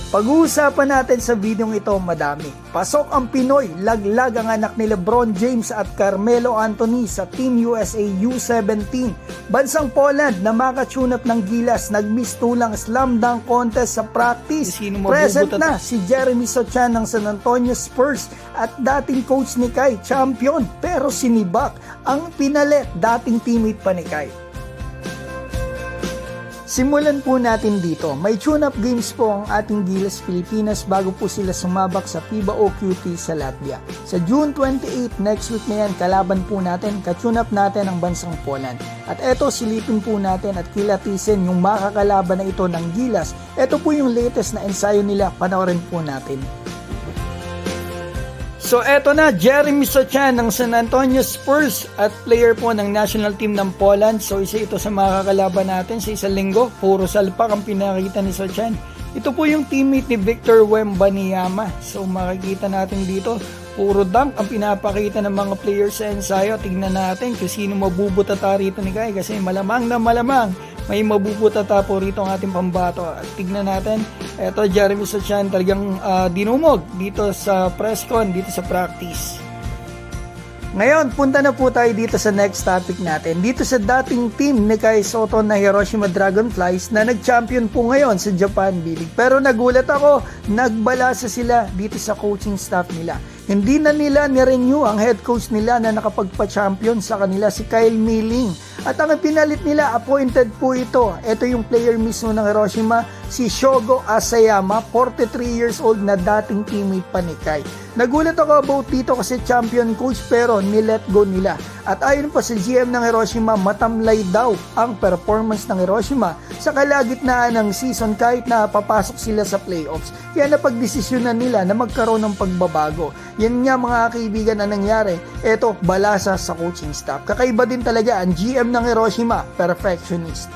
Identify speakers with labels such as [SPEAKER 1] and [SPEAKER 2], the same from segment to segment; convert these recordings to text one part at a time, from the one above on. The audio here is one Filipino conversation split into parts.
[SPEAKER 1] Pag-uusapan natin sa videong ito madami. Pasok ang Pinoy, laglag ang anak ni Lebron James at Carmelo Anthony sa Team USA U17. Bansang Poland na makatune-up ng gilas, nag-miss tulang slam dunk contest sa practice. Present na si Jeremy Sochan ng San Antonio Spurs at dating coach ni Kai, champion, pero sinibak ang pinalit, dating teammate pa ni Kai. Simulan po natin dito. May tune-up games po ang ating Gilas Pilipinas bago po sila sumabak sa FIBA OQT sa Latvia. Sa June 28, next week na yan, kalaban po natin, ka-tune-up natin ang bansang Poland. At eto, silipin po natin at kilatisin yung makakalaban na ito ng Gilas. Eto po yung latest na ensayo nila, panoorin po natin. So eto na, Jeremy Sochan ng San Antonio Spurs at player po ng national team ng Poland. So isa ito sa makakalaban natin sa isang linggo. Puro salpak ang pinakita ni Sochan. Ito po yung teammate ni Victor Wembanyama. So makikita natin dito, puro dunk ang pinapakita ng mga players sa ensayo. Tignan natin kung sino mabubutata rito ni Kai kasi malamang na malamang may mabubutata po rito ang ating pambato. At tignan natin, eto Jeremy Sochan talagang dinumog dito sa press con, dito sa practice. Ngayon, punta na po tayo dito sa next topic natin. Dito sa dating team ni Kai Sotto na Hiroshima Dragonflies na nag-champion po ngayon sa Japan B-League. Pero nagulat ako, nagbalasa sila dito sa coaching staff nila. Hindi na nila ni-renew ang head coach nila na nakapagpa-champion sa kanila, si Kyle Milling. At ang pinalit nila, appointed po ito. Ito yung player mismo ng Hiroshima, si Shogo Asayama, 43 years old na dating teammate pa ni Kai. Nagulat ako about dito kasi champion coach pero nilet go nila. At ayon pa sa GM ng Hiroshima, matamlay daw ang performance ng Hiroshima sa kalagitnaan ng season kahit na papasok sila sa playoffs. Kaya napagdesisyonan nila na magkaroon ng pagbabago. Yan nga mga kaibigan na nangyari. Eto, balasa sa coaching staff. Kakaiba din talaga ang GM ng Hiroshima, perfectionist.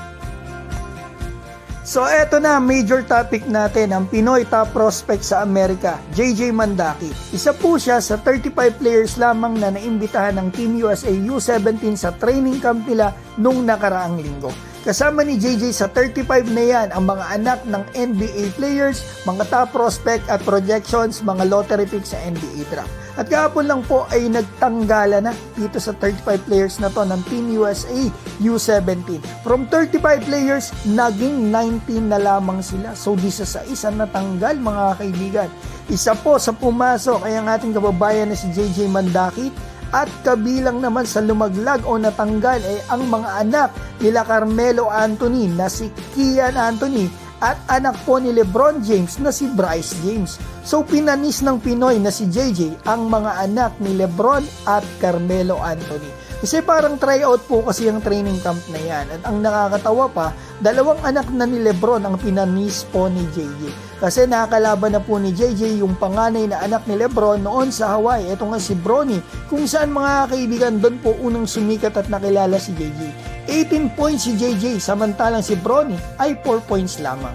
[SPEAKER 1] So eto na, major topic natin, ang Pinoy top prospect sa Amerika, JJ Mandaki. Isa po siya sa 35 players lamang na naimbitahan ng Team USA U17 sa training camp nila nung nakaraang linggo. Kasama ni JJ sa 35 na yan ang mga anak ng NBA players, mga top prospect at projections, mga lottery picks sa NBA draft. At kahapon lang po ay nagtanggala na dito sa 35 players na to ng Team USA U17. From 35 players, naging 19 na lamang sila. So di sa isa natanggal mga kaibigan. Isa po sa pumasok ay ang ating kababayan na si JJ Mandaki. At kabilang naman sa lumaglag o natanggal ay ang mga anak nila Carmelo Anthony na si Kian Anthony at anak po ni Lebron James na si Bryce James. So pinanis ng Pinoy na si JJ ang mga anak ni Lebron at Carmelo Anthony. Kasi parang tryout po kasi yung training camp na yan. At ang nakakatawa pa, dalawang anak na ni Lebron ang pinanis po ni JJ. Kasi nakakalaban na po ni JJ yung panganay na anak ni Lebron noon sa Hawaii. Ito nga si Bronny, kung saan mga kaibigan doon po unang sumikat at nakilala si JJ. 18 points si JJ, samantalang si Bronny ay 4 points lamang.